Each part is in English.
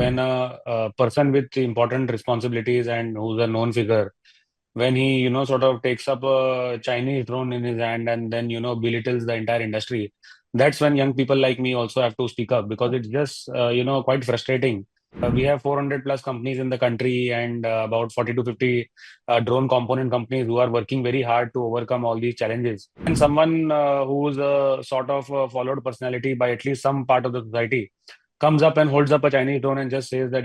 when a person with important responsibilities and who's a known figure, when he, sort of takes up a Chinese drone in his hand and then, belittles the entire industry, that's when young people like me also have to speak up because it's just, quite frustrating. We have 400 plus companies in the country and about 40 to 50 drone component companies who are working very hard to overcome all these challenges. And someone who's a sort of followed personality by at least some part of the society comes up and holds up a Chinese drone and just says that,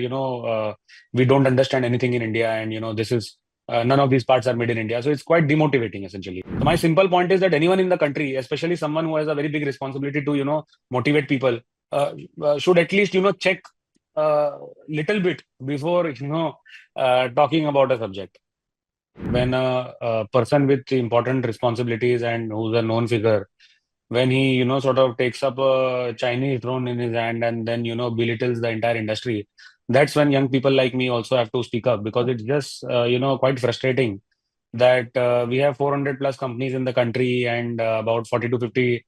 we don't understand anything in India and, this is none of these parts are made in India. So it's quite demotivating essentially. So my simple point is that anyone in the country, especially someone who has a very big responsibility to, motivate people, should at least, check a little bit before, talking about a subject. When a person with important responsibilities and who's a known figure, when he, sort of takes up a Chinese drone in his hand and then, belittles the entire industry, that's when young people like me also have to speak up because it's just, quite frustrating that we have 400 plus companies in the country and about 40 to 50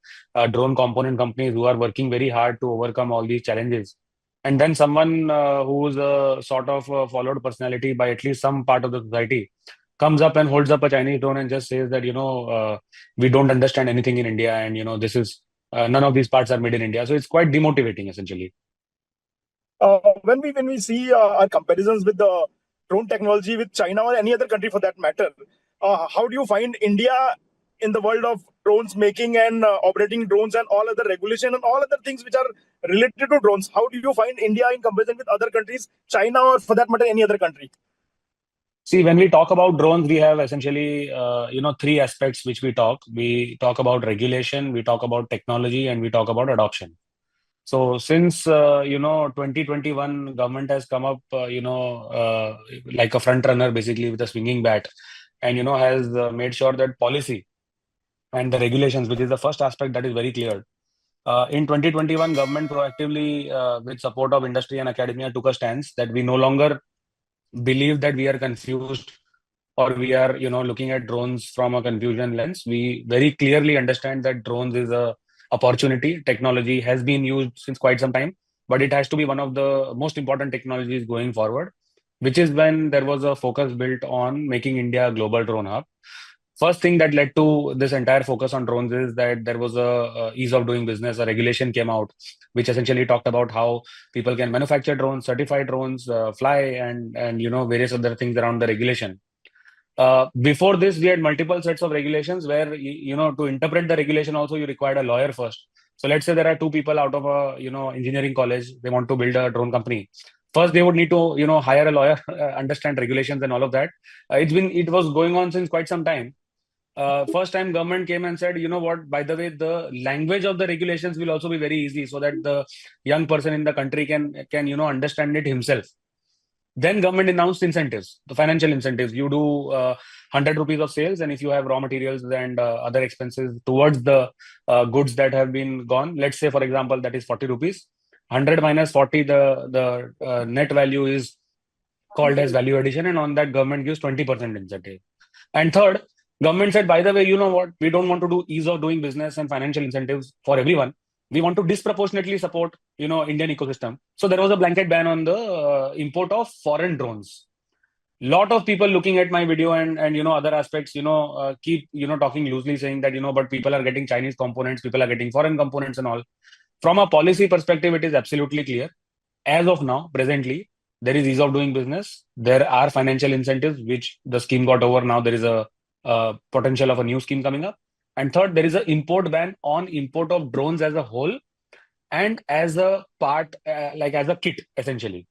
drone component companies who are working very hard to overcome all these challenges. And then someone who's a sort of followed personality by at least some part of the society comes up and holds up a Chinese drone and just says that, we don't understand anything in India and, this is none of these parts are made in India. So it's quite demotivating essentially. When we see our comparisons with the drone technology with China or any other country for that matter, how do you find India in the world of drones making and operating drones and all other regulation and all other things which are related to drones? How do you find India in comparison with other countries, China or for that matter any other country? See, when we talk about drones, we have essentially, three aspects which we talk. We talk about regulation, we talk about technology, and we talk about adoption. So since 2021, government has come up, like a front runner, basically with a swinging bat, and has made sure that policy and the regulations, which is the first aspect that is very clear. In 2021, government proactively, with support of industry and academia, took a stance that we no longer believe that we are confused or we are, looking at drones from a confusion lens. We very clearly understand that drones is a opportunity. Technology has been used since quite some time, but it has to be one of the most important technologies going forward, which is when there was a focus built on making India a global drone hub. First thing that led to this entire focus on drones is that there was a ease of doing business. A regulation came out, which essentially talked about how people can manufacture drones, certify drones, fly, and various other things around the regulation. Before this, we had multiple sets of regulations where to interpret the regulation also you required a lawyer first. So let's say there are two people out of a engineering college, they want to build a drone company. First, they would need to hire a lawyer, understand regulations and all of that. It was going on since quite some time. First time government came and said, what, by the way, the language of the regulations will also be very easy so that the young person in the country can understand it himself. Then government announced incentives, the financial incentives. You do 100 rupees of sales, and if you have raw materials and other expenses towards the goods that have been gone, let's say, for example, that is 40 rupees. 100 minus 40, the net value is called as value addition, and on that government gives 20% incentive. And third, government said, by the way, you know what? We don't want to do ease of doing business and financial incentives for everyone. We want to disproportionately support, Indian ecosystem. So there was a blanket ban on the import of foreign drones. Lot of people looking at my video and other aspects, keep talking loosely, saying that but people are getting Chinese components, people are getting foreign components and all. From a policy perspective, it is absolutely clear. As of now, presently, there is ease of doing business. There are financial incentives, which the scheme got over. Now there is a potential of a new scheme coming up. And third, there is an import ban on import of drones as a whole and as a part, like as a kit, essentially.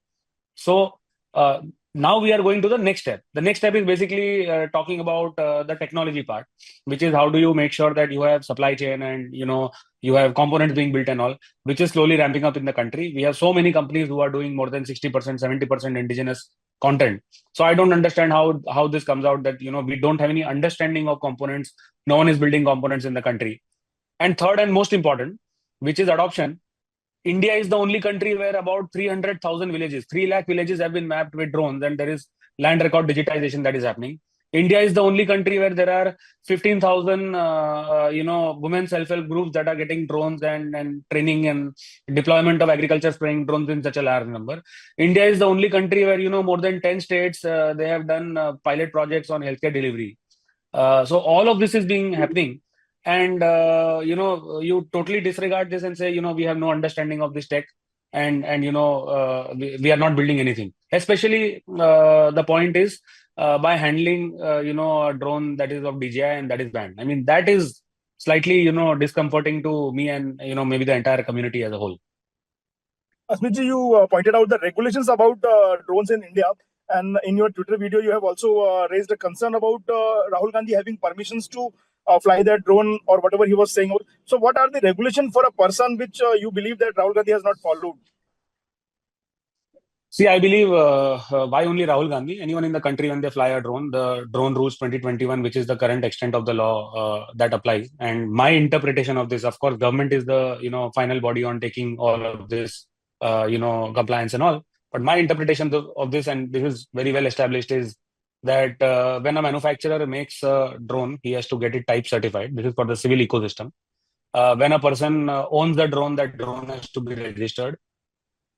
So now we are going to the next step. The next step is basically talking about the technology part, which is how do you make sure that you have supply chain and you have components being built and all, which is slowly ramping up in the country. We have so many companies who are doing more than 60%, 70% indigenous content. So I don't understand how this comes out that we don't have any understanding of components. No one is building components in the country. And third and most important, which is adoption. India is the only country where about 300,000 villages, 3 lakh villages have been mapped with drones, and there is land record digitization that is happening. India is the only country where there are 15,000, women self-help groups that are getting drones and training and deployment of agriculture spraying drones in such a large number. India is the only country where, more than 10 states, they have done pilot projects on healthcare delivery. So all of this is being happening. And, you totally disregard this and say, we have no understanding of this tech. And we are not building anything. Especially the point is, by handling a drone that is of DJI and that is banned. I mean, that is slightly discomforting to me and maybe the entire community as a whole. Asmitji, you pointed out the regulations about drones in India, and in your Twitter video, you have also raised a concern about Rahul Gandhi having permissions to fly that drone or whatever he was saying. So, what are the regulations for a person which you believe that Rahul Gandhi has not followed? See, I believe why only Rahul Gandhi? Anyone in the country, when they fly a drone, the Drone Rules 2021, which is the current extent of the law that applies. And my interpretation of this, of course, government is the final body on taking all of this, compliance and all. But my interpretation of this, and this is very well established, is that when a manufacturer makes a drone, he has to get it type certified. This is for the civil ecosystem. When a person owns the drone, that drone has to be registered.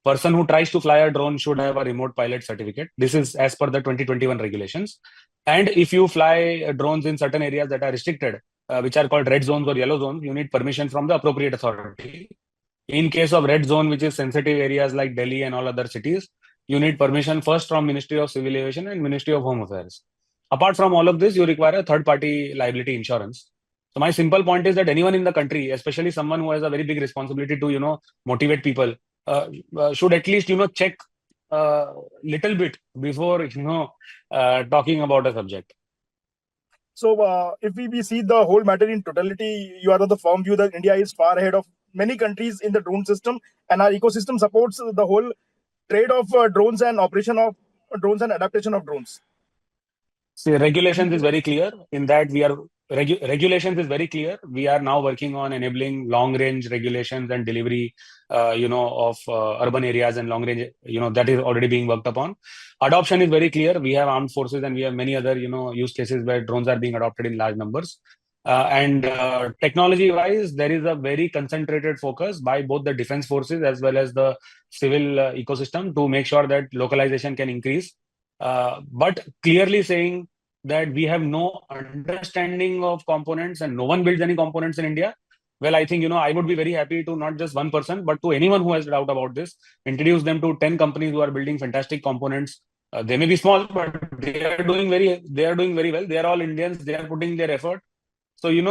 Person who tries to fly a drone should have a remote pilot certificate. This is as per the 2021 regulations. And if you fly drones in certain areas that are restricted, which are called red zones or yellow zones, you need permission from the appropriate authority. In case of red zone, which is sensitive areas like Delhi and all other cities, you need permission first from Ministry of Civil Aviation and Ministry of Home Affairs. Apart from all of this, you require a third-party liability insurance. So my simple point is that anyone in the country, especially someone who has a very big responsibility to, motivate people, should at least check little bit before talking about a subject. So if we see the whole matter in totality, you are of the firm view that India is far ahead of many countries in the drone system, and our ecosystem supports the whole trade of drones and operation of drones and adaptation of drones. See, regulations is very clear in that we are regulations is very clear. We are now working on enabling long range regulations and delivery, of urban areas and long range, that is already being worked upon. Adoption is very clear. We have armed forces and we have many other, use cases where drones are being adopted in large numbers. And technology wise, there is a very concentrated focus by both the defense forces as well as the civil ecosystem to make sure that localization can increase. But clearly saying that we have no understanding of components and no one builds any components in India. Well, I think, I would be very happy to not just one person, but to anyone who has doubt about this, introduce them to 10 companies who are building fantastic components. They may be small, but they are doing very well. They are all Indians. They are putting their effort. So, I mean,